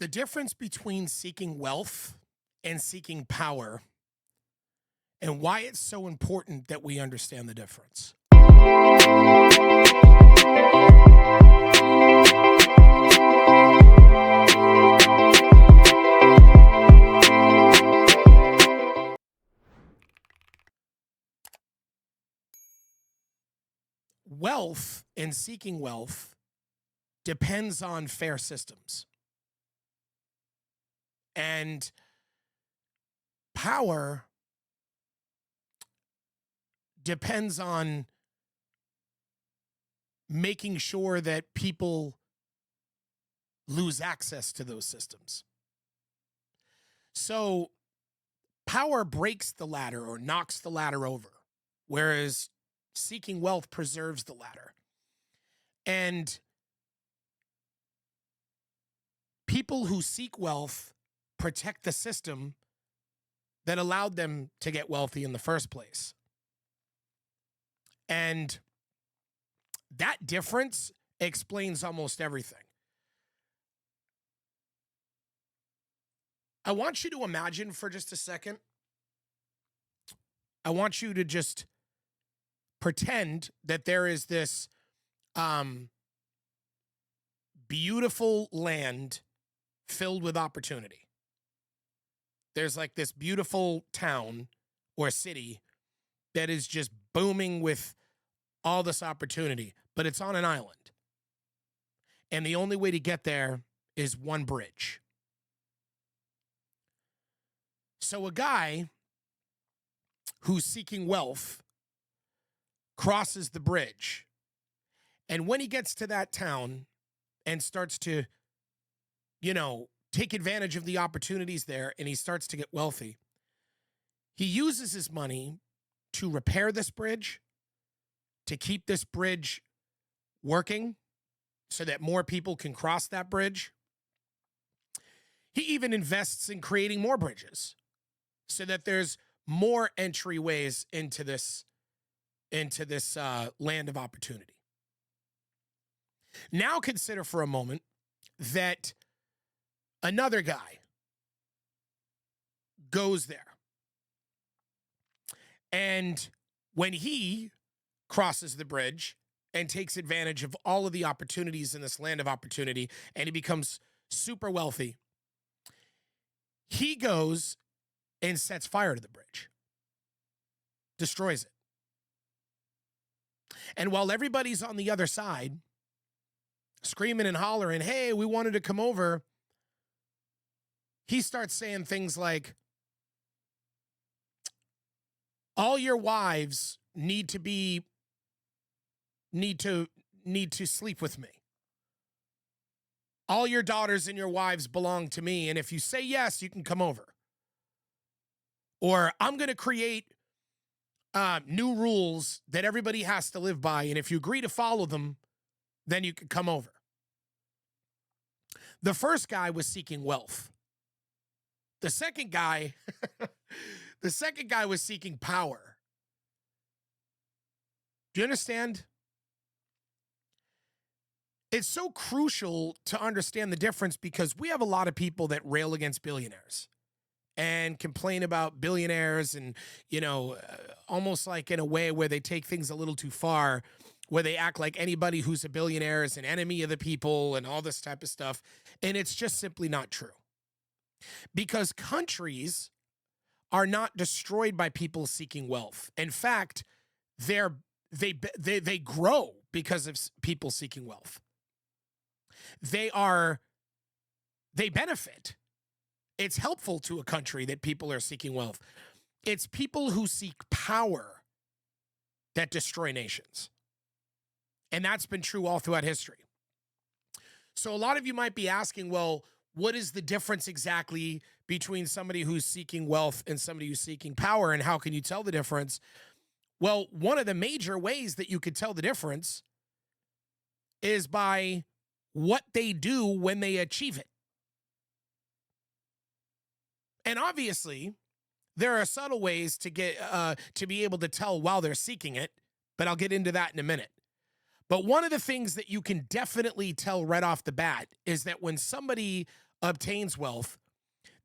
The difference between seeking wealth and seeking power, and why it's so important that we understand the difference. Wealth and seeking wealth depends on fair systems. And power depends on making sure that people lose access to those systems. So power breaks the ladder or knocks the ladder over, whereas seeking wealth preserves the ladder. And people who seek wealth protect the system that allowed them to get wealthy in the first place. And that difference explains almost everything. I want you to imagine for just a second. I want you to just pretend that there is this beautiful land filled with opportunity. There's like this beautiful town or city that is just booming with all this opportunity, but it's on an island. And the only way to get there is one bridge. So a guy who's seeking wealth crosses the bridge. And when he gets to that town and starts to, take advantage of the opportunities there and he starts to get wealthy, he uses his money to repair this bridge, to keep this bridge working so that more people can cross that bridge. He even invests in creating more bridges so that there's more entryways into this land of opportunity. Now consider for a moment that another guy goes there. And when he crosses the bridge and takes advantage of all of the opportunities in this land of opportunity, and he becomes super wealthy, he goes and sets fire to the bridge, destroys it. And while everybody's on the other side, screaming and hollering, hey, we wanted to come over, he starts saying things like, all your wives need to sleep with me. All your daughters and your wives belong to me, and if you say yes, you can come over. Or I'm going to create new rules that everybody has to live by, and if you agree to follow them, then you can come over. The first guy was seeking wealth. The second guy, was seeking power. Do you understand? It's so crucial to understand the difference because we have a lot of people that rail against billionaires and complain about billionaires and, almost like in a way where they take things a little too far, where they act like anybody who's a billionaire is an enemy of the people and all this type of stuff. And it's just simply not true. Because countries are not destroyed by people seeking wealth. In fact, they grow because of people seeking wealth. They benefit. It's helpful to a country that people are seeking wealth. It's people who seek power that destroy nations. And that's been true all throughout history. So a lot of you might be asking, well, what is the difference exactly between somebody who's seeking wealth and somebody who's seeking power, and how can you tell the difference? Well, one of the major ways that you could tell the difference is by what they do when they achieve it. And obviously, there are subtle ways to get to be able to tell while they're seeking it, but I'll get into that in a minute. But one of the things that you can definitely tell right off the bat is that when somebody obtains wealth,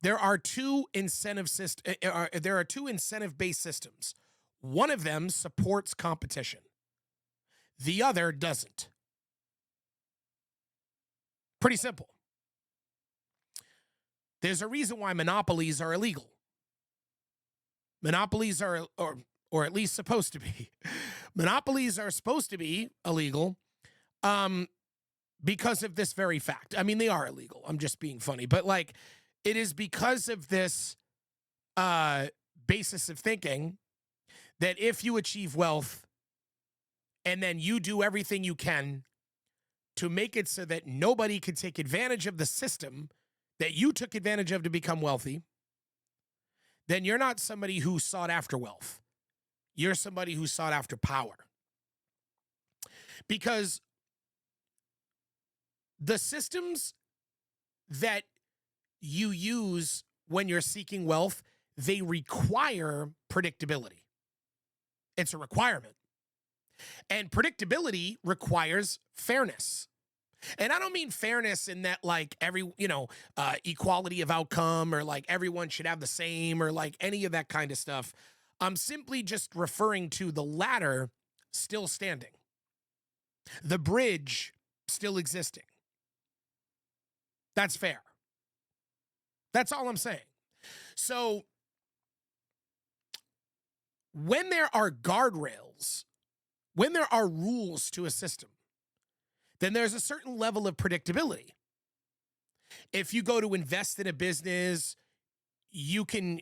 there are two incentive-based systems. One of them supports competition. The other doesn't. Pretty simple. There's a reason why monopolies are illegal. Monopolies are, or at least supposed to be. Monopolies are supposed to be illegal because of this very fact. I mean, they are illegal. I'm just being funny. But, like, it is because of this basis of thinking that if you achieve wealth and then you do everything you can to make it so that nobody can take advantage of the system that you took advantage of to become wealthy, then you're not somebody who sought after wealth. You're somebody who sought after power. Because the systems that you use when you're seeking wealth, they require predictability. It's a requirement. And predictability requires fairness. And I don't mean fairness in that, like, equality of outcome, or like everyone should have the same, or like any of that kind of stuff. I'm simply just referring to the ladder still standing, the bridge still existing. That's fair. That's all I'm saying. So when there are guardrails, when there are rules to a system, then there's a certain level of predictability. If you go to invest in a business, you can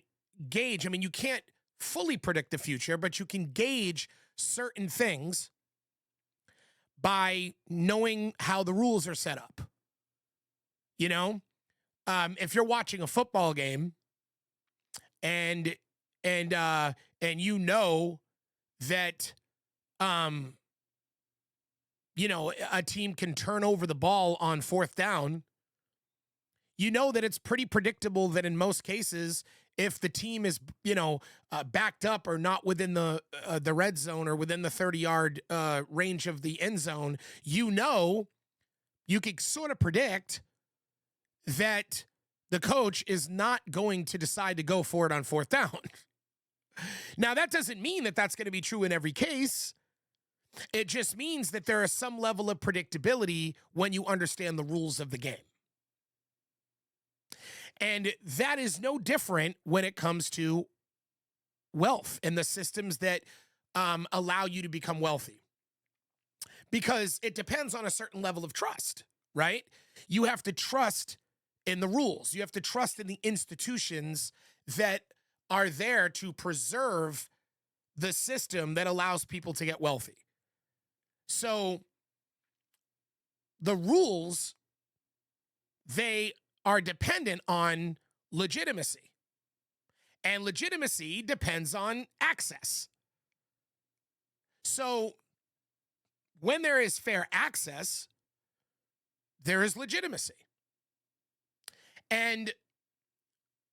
gauge, I mean, you can't fully predict the future, but you can gauge certain things by knowing how the rules are set up. You know, if you're watching a football game and you know that a team can turn over the ball on fourth down, you know that it's pretty predictable that in most cases, if the team is, backed up or not within the red zone or within the 30-yard range of the end zone, you can sort of predict that the coach is not going to decide to go for it on fourth down. Now, that doesn't mean that that's going to be true in every case. It just means that there is some level of predictability when you understand the rules of the game. And that is no different when it comes to wealth and the systems that allow you to become wealthy. Because it depends on a certain level of trust, right? You have to trust in the rules. You have to trust in the institutions that are there to preserve the system that allows people to get wealthy. So the rules, they are dependent on legitimacy. And legitimacy depends on access. So when there is fair access, there is legitimacy. And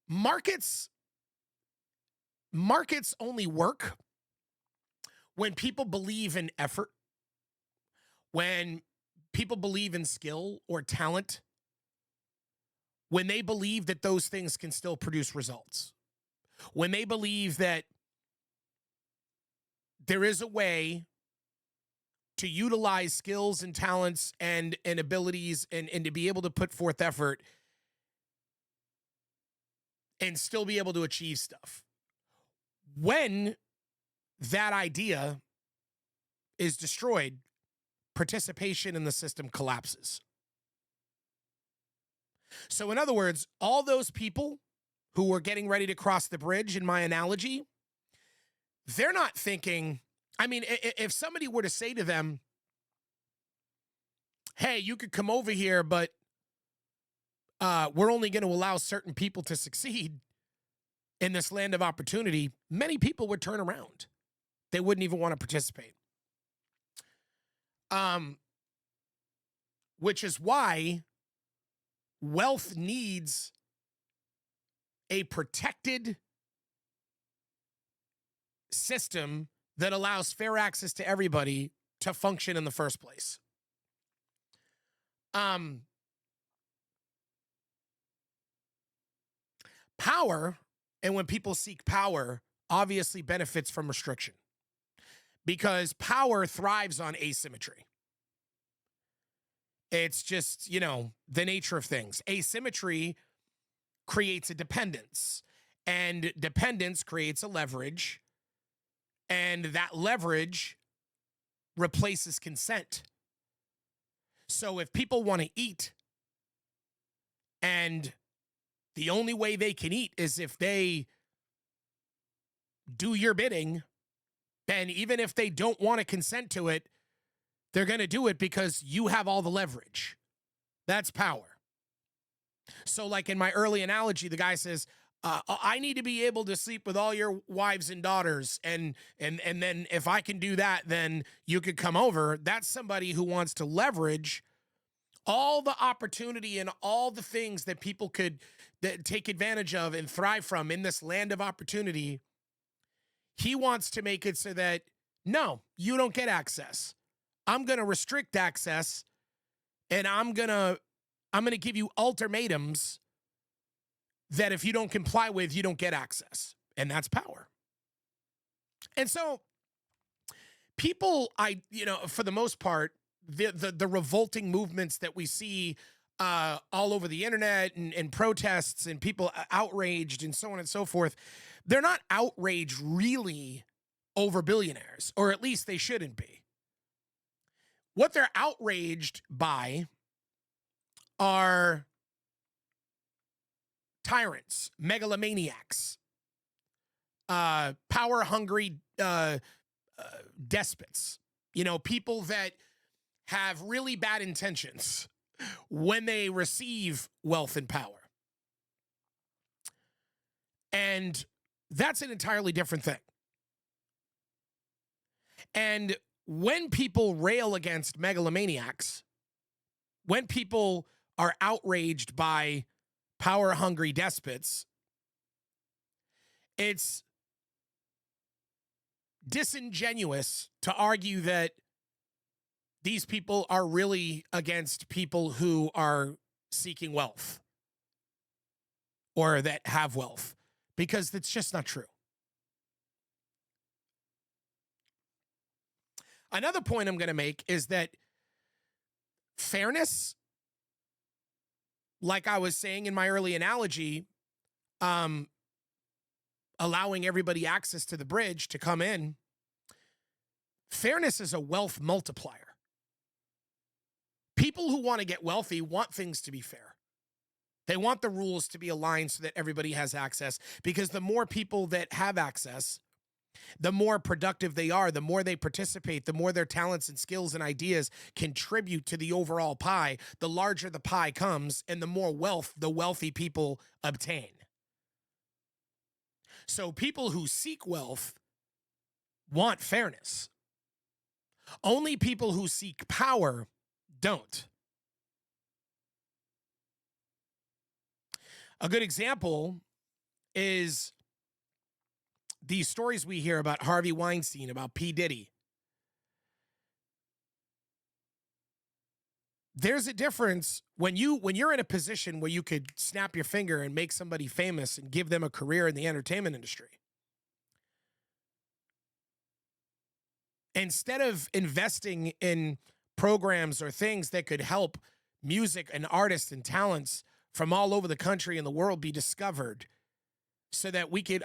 markets only work when people believe in effort, when people believe in skill or talent, when they believe that those things can still produce results, when they believe that there is a way to utilize skills and talents and abilities and to be able to put forth effort and still be able to achieve stuff. When that idea is destroyed, participation in the system collapses. So in other words, all those people who were getting ready to cross the bridge, in my analogy, they're not thinking, I mean, if somebody were to say to them, hey, you could come over here, but we're only going to allow certain people to succeed in this land of opportunity, many people would turn around. They wouldn't even want to participate. Which is why wealth needs a protected system that allows fair access to everybody to function in the first place. Power, and when people seek power, obviously benefits from restriction because power thrives on asymmetry. It's just, the nature of things. Asymmetry creates a dependence, and dependence creates a leverage, and that leverage replaces consent. So if people want to eat, and the only way they can eat is if they do your bidding, then even if they don't want to consent to it, they're going to do it because you have all the leverage. That's power. So like in my early analogy, the guy says, I need to be able to sleep with all your wives and daughters. And then if I can do that, then you could come over. That's somebody who wants to leverage all the opportunity and all the things that people could take advantage of and thrive from in this land of opportunity. He wants to make it so that, no, you don't get access. I'm going to restrict access, and I'm going to give you ultimatums that if you don't comply with, you don't get access. And that's power. And so people, for the most part, the revolting movements that we see all over the internet and protests and people outraged and so on and so forth, they're not outraged really over billionaires, or at least they shouldn't be. What they're outraged by are tyrants, megalomaniacs, power-hungry despots, people that have really bad intentions when they receive wealth and power. And that's an entirely different thing. And when people rail against megalomaniacs, when people are outraged by power-hungry despots, it's disingenuous to argue that these people are really against people who are seeking wealth or that have wealth, because that's just not true. Another point I'm going to make is that fairness, like I was saying in my early analogy, allowing everybody access to the bridge to come in, fairness is a wealth multiplier. People who want to get wealthy want things to be fair. They want the rules to be aligned so that everybody has access, because the more people that have access, the more productive they are, the more they participate, the more their talents and skills and ideas contribute to the overall pie, the larger the pie comes and the more wealth the wealthy people obtain. So people who seek wealth want fairness. Only people who seek power don't. A good example is these stories we hear about Harvey Weinstein, about P. Diddy. There's a difference when you're in a position where you could snap your finger and make somebody famous and give them a career in the entertainment industry. Instead of investing in programs or things that could help music and artists and talents from all over the country and the world be discovered, so that we could,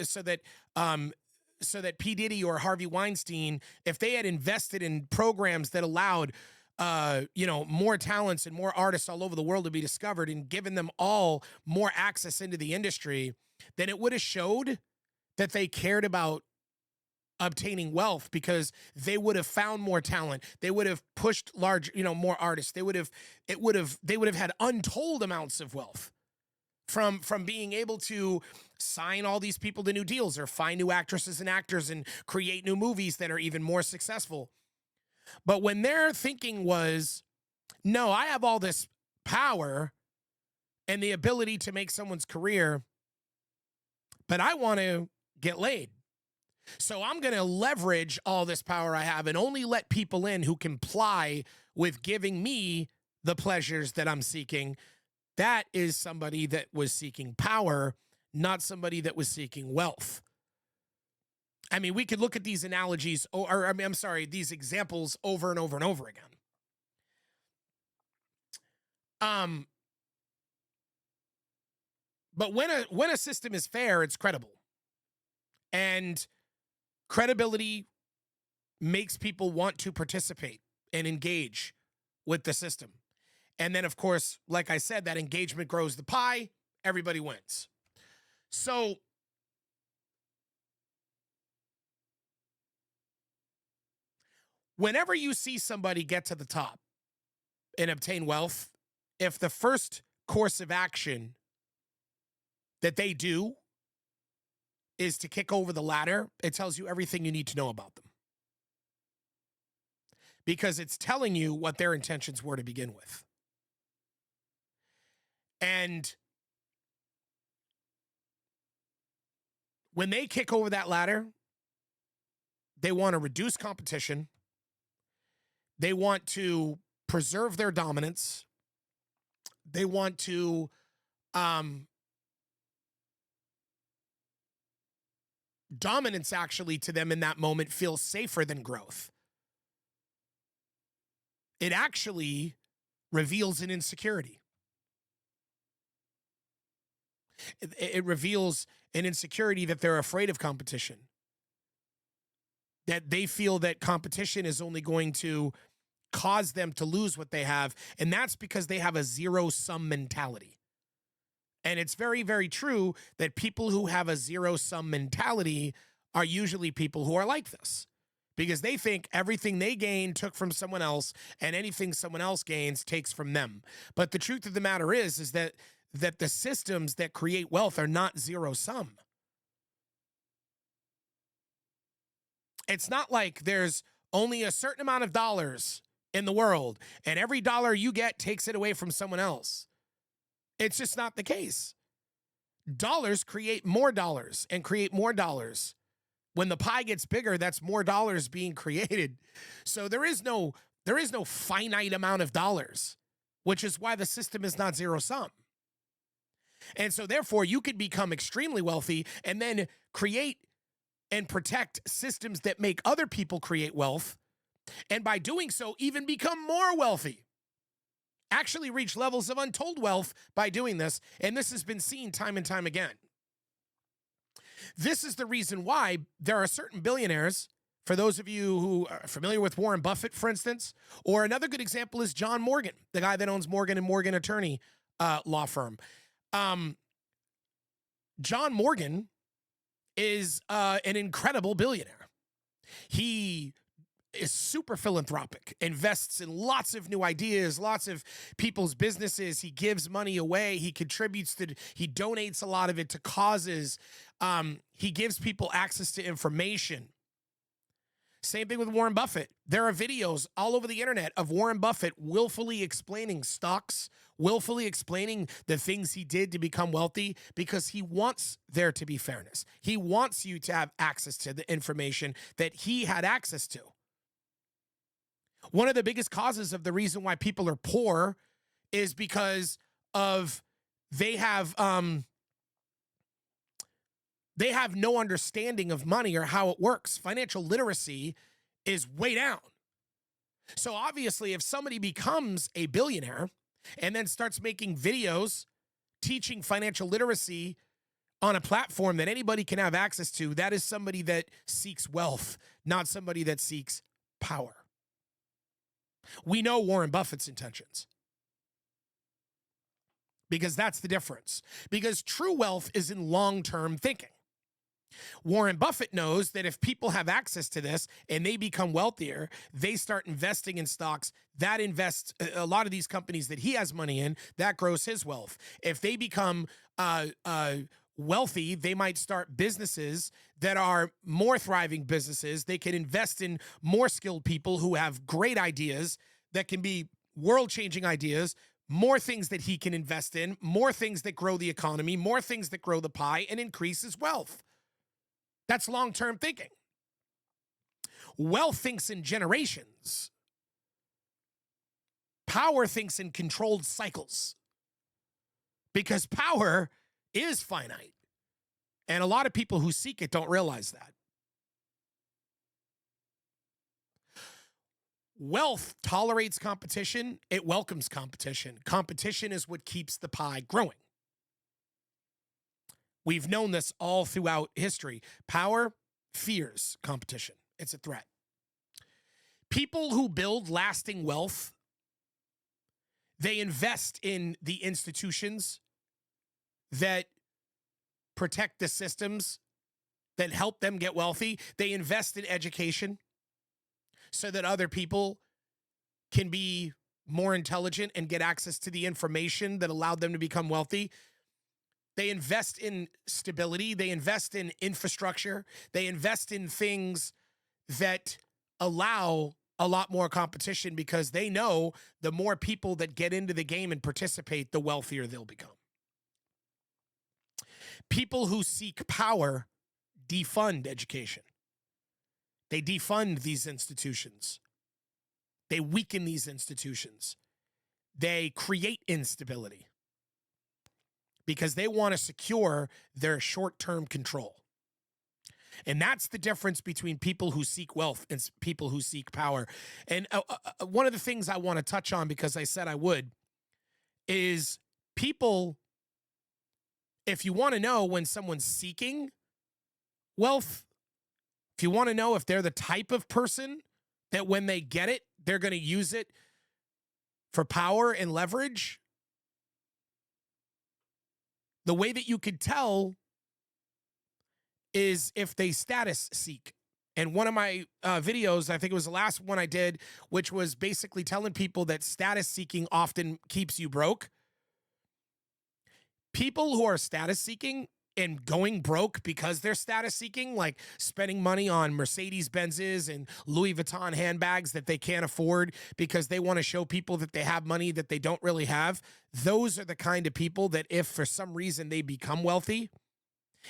so that P. Diddy or Harvey Weinstein, if they had invested in programs that allowed, more talents and more artists all over the world to be discovered and given them all more access into the industry, then it would have showed that they cared about obtaining wealth, because they would have found more talent. They would have pushed more artists. They would have had untold amounts of wealth from being able to sign all these people to new deals or find new actresses and actors and create new movies that are even more successful. But when their thinking was, no, I have all this power and the ability to make someone's career, but I want to get laid. So I'm going to leverage all this power I have and only let people in who comply with giving me the pleasures that I'm seeking. That is somebody that was seeking power, not somebody that was seeking wealth. I mean, we could look at these analogies, or I mean, I'm sorry, these examples over and over and over again. Um, but when a system is fair, it's credible, and credibility makes people want to participate and engage with the system. And then, of course, like I said, that engagement grows the pie. Everybody wins. So whenever you see somebody get to the top and obtain wealth, if the first course of action that they do is to kick over the ladder, it tells you everything you need to know about them. Because it's telling you what their intentions were to begin with. And when they kick over that ladder, they want to reduce competition. They want to preserve their dominance. They want to dominance actually to them in that moment feels safer than growth. It actually reveals an insecurity. It reveals an insecurity that they're afraid of competition. That they feel that competition is only going to cause them to lose what they have. And that's because they have a zero-sum mentality. And it's very, very true that people who have a zero-sum mentality are usually people who are like this. Because they think everything they gain took from someone else, and anything someone else gains takes from them. But the truth of the matter is that the systems that create wealth are not zero-sum. It's not like there's only a certain amount of dollars in the world, and every dollar you get takes it away from someone else. It's just not the case. Dollars create more dollars and create more dollars. When the pie gets bigger, that's more dollars being created. So there is no finite amount of dollars, which is why the system is not zero sum. And so therefore you could become extremely wealthy and then create and protect systems that make other people create wealth. And by doing so, even become more wealthy. Actually reach levels of untold wealth by doing this. And this has been seen time and time again. This is the reason why there are certain billionaires, for those of you who are familiar with Warren Buffett, for instance, or another good example is John Morgan, the guy that owns Morgan & Morgan attorney law firm. John Morgan is an incredible billionaire. He is super philanthropic, invests in lots of new ideas, lots of people's businesses. He gives money away. He contributes he donates a lot of it to causes. He gives people access to information. Same thing with Warren Buffett. There are videos all over the internet of Warren Buffett willfully explaining stocks, willfully explaining the things he did to become wealthy because he wants there to be fairness. He wants you to have access to the information that he had access to. One of the biggest causes of the reason why people are poor is because of they have no understanding of money or how it works. Financial literacy is way down. So obviously, if somebody becomes a billionaire and then starts making videos teaching financial literacy on a platform that anybody can have access to, that is somebody that seeks wealth, not somebody that seeks power. We know Warren Buffett's intentions. Because that's the difference. Because true wealth is in long-term thinking. Warren Buffett knows that if people have access to this and they become wealthier, they start investing in stocks. That invests a lot of these companies that he has money in, that grows his wealth. If they become wealthy, they might start businesses that are more thriving businesses. They can invest in more skilled people who have great ideas that can be world-changing ideas, more things that he can invest in, more things that grow the economy, more things that grow the pie and increase his wealth. That's long-term thinking. Wealth thinks in generations. Power thinks in controlled cycles. because power is finite. And a lot of people who seek it don't realize that. Wealth tolerates competition. It welcomes competition. Competition is what keeps the pie growing. We've known this all throughout history. Power fears competition. It's a threat. People who build lasting wealth, they invest in the institutions that protect the systems that help them get wealthy. They invest in education so that other people can be more intelligent and get access to the information that allowed them to become wealthy. They invest in stability. They invest in infrastructure. They invest in things that allow a lot more competition because they know the more people that get into the game and participate, the wealthier they'll become. People who seek power defund education. They defund these institutions. They weaken these institutions. They create instability because they want to secure their short-term control. And that's the difference between people who seek wealth and people who seek power. And one of the things I want to touch on, because I said I would, is people, if you want to know when someone's seeking wealth, if you want to know if they're the type of person that when they get it, they're going to use it for power and leverage, the way that you could tell is if they status seek. And one of my videos, I think it was the last one I did, which was basically telling people that status seeking often keeps you broke. People who are status seeking and going broke because they're status seeking, like spending money on Mercedes Benzes and Louis Vuitton handbags that they can't afford because they want to show people that they have money that they don't really have. Those are the kind of people that if for some reason they become wealthy,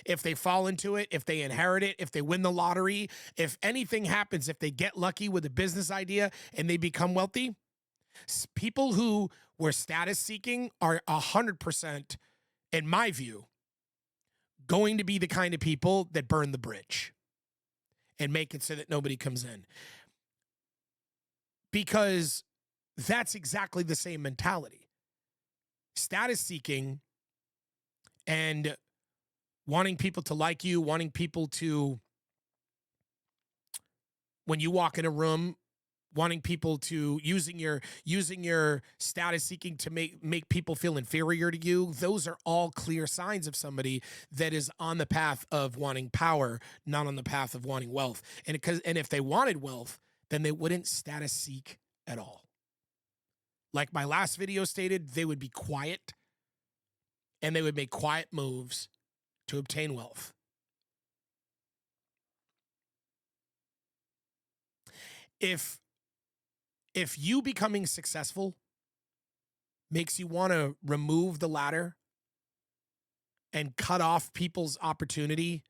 if they fall into it, if they inherit it, if they win the lottery, if anything happens, if they get lucky with a business idea and they become wealthy, people who were status seeking are 100%, in my view, going to be the kind of people that burn the bridge and make it so that nobody comes in. Because that's exactly the same mentality. Status seeking and wanting people to like you, wanting people to, when you walk in a room, wanting people to, using your status seeking to make people feel inferior to you, those are all clear signs of somebody that is on the path of wanting power, not on the path of wanting wealth. And if they wanted wealth, then they wouldn't status seek at all. Like my last video stated, they would be quiet and they would make quiet moves to obtain wealth. If you becoming successful makes you want to remove the ladder and cut off people's opportunity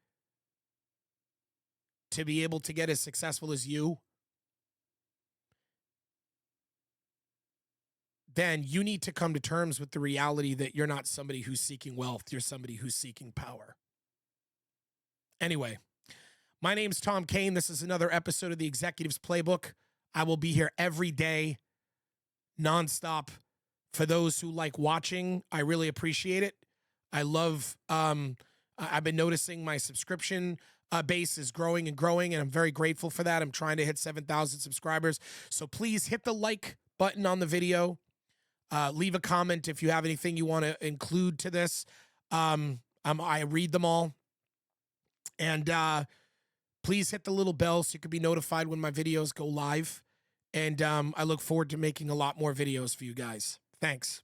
to be able to get as successful as you, then you need to come to terms with the reality that you're not somebody who's seeking wealth. You're somebody who's seeking power. Anyway, my name's Tom Kane. This is another episode of the Executives Playbook. I will be here every day, nonstop. For those who like watching, I really appreciate it. I love, I've been noticing my subscription base is growing and growing, and I'm very grateful for that. I'm trying to hit 7,000 subscribers. So please hit the like button on the video. Leave a comment if you have anything you want to include to this. I read them all. And please hit the little bell so you can be notified when my videos go live. And I look forward to making a lot more videos for you guys. Thanks.